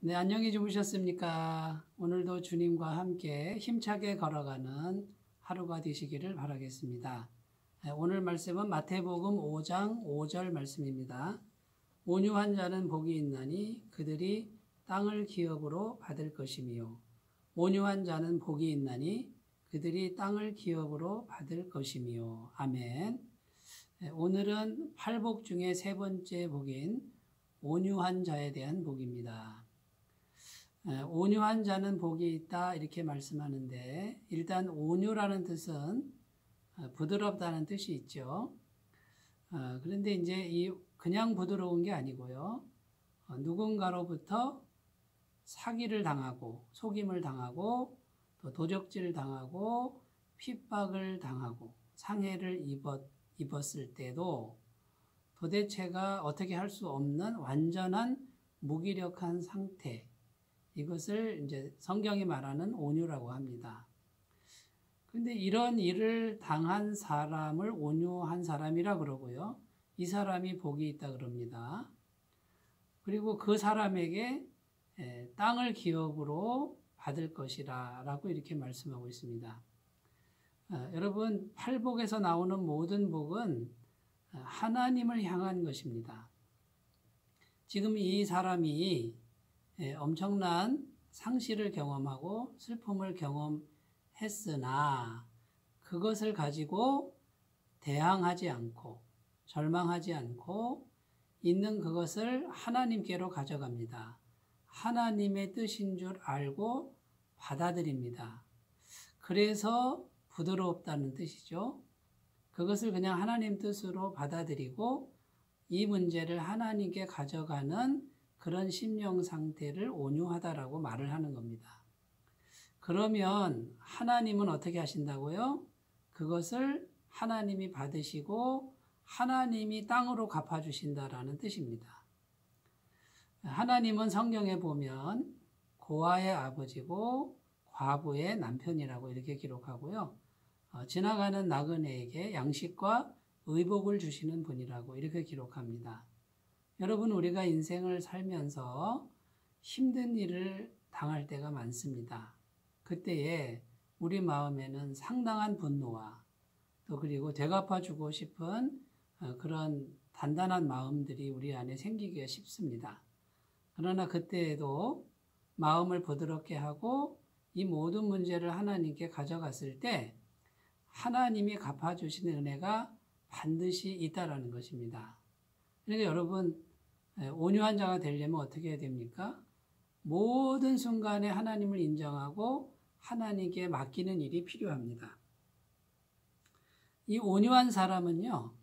네, 안녕히 주무셨습니까? 오늘도 주님과 함께 힘차게 걸어가는 하루가 되시기를 바라겠습니다. 오늘 말씀은 마태복음 5장 5절 말씀입니다. 온유한 자는 복이 있나니 그들이 땅을 기업으로 받을 것이며 온유한 자는 복이 있나니 그들이 땅을 기업으로 받을 것이며 아멘. 오늘은 8복 중에 세 번째 복인 온유한 자에 대한 복입니다. 온유한 자는 복이 있다 이렇게 말씀하는데 일단 온유라는 뜻은 부드럽다는 뜻이 있죠. 그런데 이제 그냥 부드러운 게 아니고요. 누군가로부터 사기를 당하고 속임을 당하고 또 도적질을 당하고 핍박을 당하고 상해를 입었을 때도 도대체가 어떻게 할 수 없는 완전한 무기력한 상태, 이것을 이제 성경이 말하는 온유라고 합니다. 그런데 이런 일을 당한 사람을 온유한 사람이라 그러고요. 이 사람이 복이 있다 그럽니다. 그리고 그 사람에게 땅을 기업으로 받을 것이라 라고 이렇게 말씀하고 있습니다. 여러분, 팔복에서 나오는 모든 복은 하나님을 향한 것입니다. 지금 이 사람이 엄청난 상실을 경험하고 슬픔을 경험했으나 그것을 가지고 대항하지 않고 절망하지 않고 있는 그것을 하나님께로 가져갑니다. 하나님의 뜻인 줄 알고 받아들입니다. 그래서 부드럽다는 뜻이죠. 그것을 그냥 하나님 뜻으로 받아들이고 이 문제를 하나님께 가져가는 그런 심령 상태를 온유하다라고 말을 하는 겁니다. 그러면 하나님은 어떻게 하신다고요? 그것을 하나님이 받으시고 하나님이 땅으로 갚아주신다라는 뜻입니다. 하나님은 성경에 보면 고아의 아버지고 과부의 남편이라고 이렇게 기록하고요. 지나가는 나그네에게 양식과 의복을 주시는 분이라고 이렇게 기록합니다. 여러분, 우리가 인생을 살면서 힘든 일을 당할 때가 많습니다. 그때에 우리 마음에는 상당한 분노와 또 그리고 되갚아주고 싶은 그런 단단한 마음들이 우리 안에 생기기가 쉽습니다. 그러나 그때에도 마음을 부드럽게 하고 이 모든 문제를 하나님께 가져갔을 때 하나님이 갚아주시는 은혜가 반드시 있다라는 것입니다. 그러니까 여러분, 온유한 자가 되려면 어떻게 해야 됩니까? 모든 순간에 하나님을 인정하고 하나님께 맡기는 일이 필요합니다. 이 온유한 사람은요,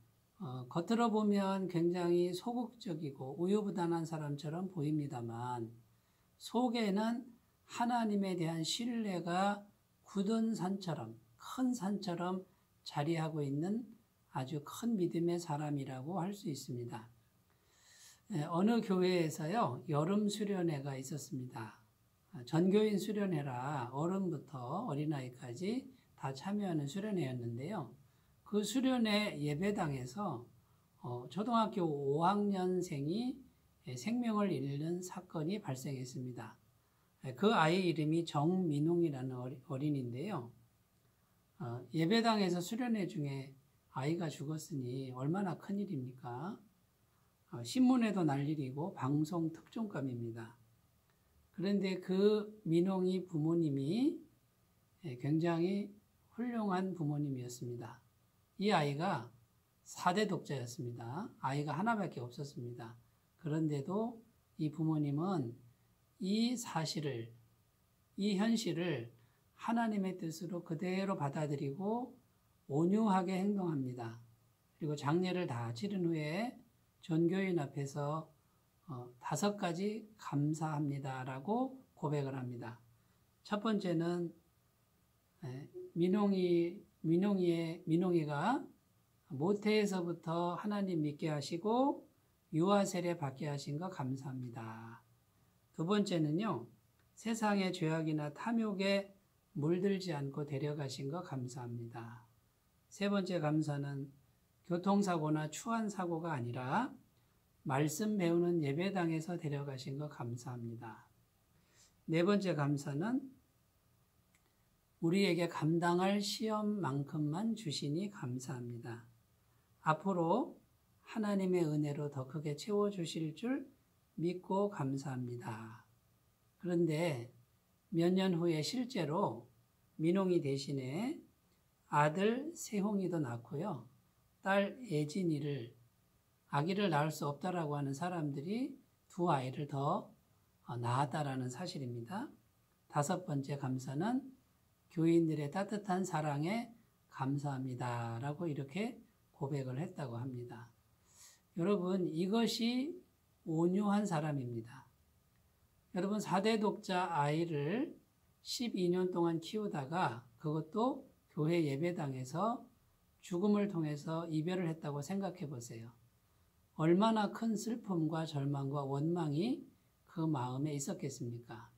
겉으로 보면 굉장히 소극적이고 우유부단한 사람처럼 보입니다만 속에는 하나님에 대한 신뢰가 굳은 산처럼, 큰 산처럼 자리하고 있는 아주 큰 믿음의 사람이라고 할 수 있습니다. 어느 교회에서요, 여름 수련회가 있었습니다. 전교인 수련회라 어른부터 어린아이까지 다 참여하는 수련회였는데요. 그 수련회 예배당에서 초등학교 5학년생이 생명을 잃는 사건이 발생했습니다. 그 아이 이름이 정민웅이라는 어린인데요. 예배당에서 수련회 중에 아이가 죽었으니 얼마나 큰일입니까? 신문에도 날 일이고 방송 특종감입니다. 그런데 그 민홍이 부모님이 굉장히 훌륭한 부모님이었습니다. 이 아이가 4대 독자였습니다. 아이가 하나밖에 없었습니다. 그런데도 이 부모님은 이 사실을, 이 현실을 하나님의 뜻으로 그대로 받아들이고 온유하게 행동합니다. 그리고 장례를 다 치른 후에 전교인 앞에서 5가지 감사합니다라고 고백을 합니다. 첫 번째는 민홍이가 모태에서부터 하나님 믿게 하시고 유아 세례 받게 하신 거 감사합니다. 두 번째는요, 세상의 죄악이나 탐욕에 물들지 않고 데려가신 거 감사합니다. 세 번째 감사는 교통사고나 추한 사고가 아니라 말씀 배우는 예배당에서 데려가신 거 감사합니다. 네 번째 감사는 우리에게 감당할 시험만큼만 주시니 감사합니다. 앞으로 하나님의 은혜로 더 크게 채워주실 줄 믿고 감사합니다. 그런데 몇 년 후에 실제로 민홍이 대신에 아들 세홍이도 낳고요. 딸 예진이를 아기를 낳을 수 없다라고 하는 사람들이 두 아이를 더 낳았다라는 사실입니다. 다섯 번째 감사는 교인들의 따뜻한 사랑에 감사합니다라고 이렇게 고백을 했다고 합니다. 여러분, 이것이 온유한 사람입니다. 여러분, 4대 독자 아이를 12년 동안 키우다가 그것도 교회 예배당에서 죽음을 통해서 이별을 했다고 생각해 보세요. 얼마나 큰 슬픔과 절망과 원망이 그 마음에 있었겠습니까?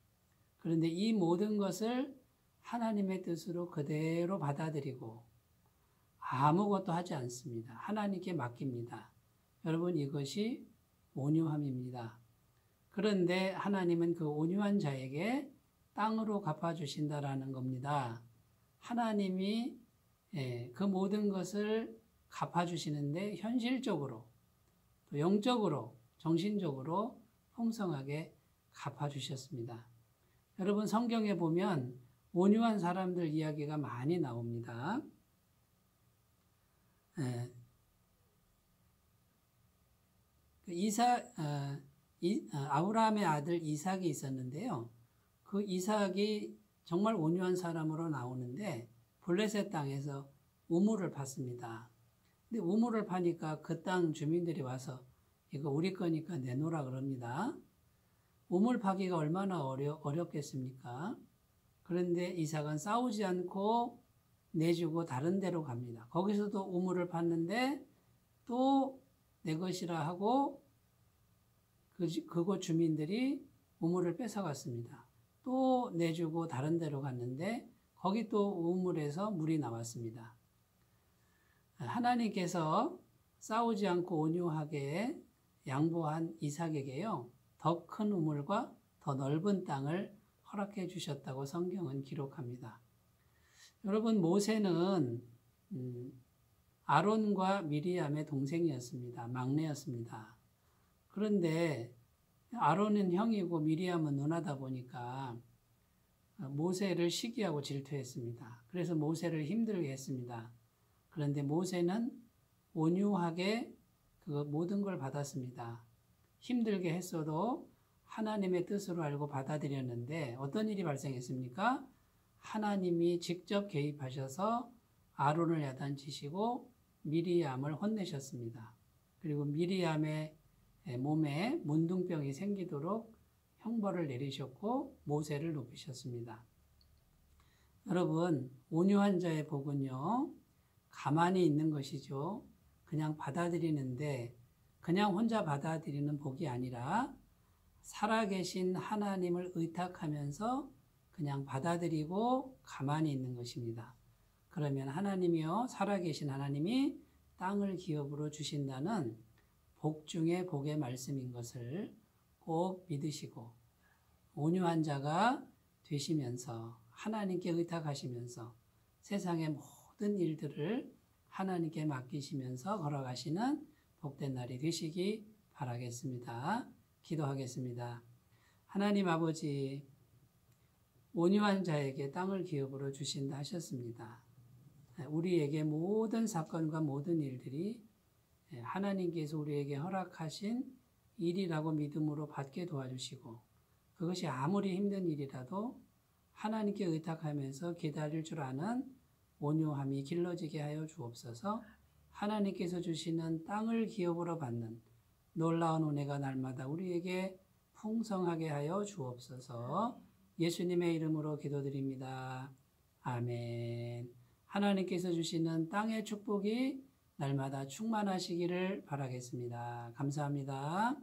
그런데 이 모든 것을 하나님의 뜻으로 그대로 받아들이고 아무것도 하지 않습니다. 하나님께 맡깁니다. 여러분, 이것이 온유함입니다. 그런데 하나님은 그 온유한 자에게 땅으로 갚아주신다라는 겁니다. 하나님이 그 모든 것을 갚아주시는데 현실적으로, 또 영적으로, 정신적으로 풍성하게 갚아주셨습니다. 여러분, 성경에 보면 온유한 사람들 이야기가 많이 나옵니다. 아브라함의 아들 이삭이 있었는데요. 그 이삭이 정말 온유한 사람으로 나오는데 블레셋 땅에서 우물을 팠습니다. 근데 우물을 파니까 그 땅 주민들이 와서 이거 우리 거니까 내놓으라 그럽니다. 우물 파기가 얼마나 어렵겠습니까? 그런데 이삭은 싸우지 않고 내주고 다른 데로 갑니다. 거기서도 우물을 팠는데 또 내 것이라 하고 그곳 주민들이 우물을 뺏어갔습니다. 또 내주고 다른 데로 갔는데 거기 또 우물에서 물이 나왔습니다. 하나님께서 싸우지 않고 온유하게 양보한 이삭에게요, 더 큰 우물과 더 넓은 땅을 허락해 주셨다고 성경은 기록합니다. 여러분, 모세는 아론과 미리암의 동생이었습니다. 막내였습니다. 그런데 아론은 형이고 미리암은 누나다 보니까 모세를 시기하고 질투했습니다. 그래서 모세를 힘들게 했습니다. 그런데 모세는 온유하게 그 모든 걸 받았습니다. 힘들게 했어도 하나님의 뜻으로 알고 받아들였는데 어떤 일이 발생했습니까? 하나님이 직접 개입하셔서 아론을 야단치시고 미리암을 혼내셨습니다. 그리고 미리암의 몸에 문둥병이 생기도록 형벌을 내리셨고 모세를 높이셨습니다. 여러분, 온유한 자의 복은요, 가만히 있는 것이죠. 그냥 받아들이는데 그냥 혼자 받아들이는 복이 아니라 살아계신 하나님을 의탁하면서 그냥 받아들이고 가만히 있는 것입니다. 그러면 하나님이요, 살아계신 하나님이 땅을 기업으로 주신다는 복 중에 복의 말씀인 것을 꼭 믿으시고 온유한 자가 되시면서 하나님께 의탁하시면서 세상의 모든 일들을 하나님께 맡기시면서 걸어가시는 복된 날이 되시기 바라겠습니다. 기도하겠습니다. 하나님 아버지, 온유한 자에게 땅을 기업으로 주신다 하셨습니다. 우리에게 모든 사건과 모든 일들이 하나님께서 우리에게 허락하신 일이라고 믿음으로 받게 도와주시고 그것이 아무리 힘든 일이라도 하나님께 의탁하면서 기다릴 줄 아는 온유함이 길러지게 하여 주옵소서. 하나님께서 주시는 땅을 기업으로 받는 놀라운 은혜가 날마다 우리에게 풍성하게 하여 주옵소서. 예수님의 이름으로 기도드립니다. 아멘. 하나님께서 주시는 땅의 축복이 날마다 충만하시기를 바라겠습니다. 감사합니다.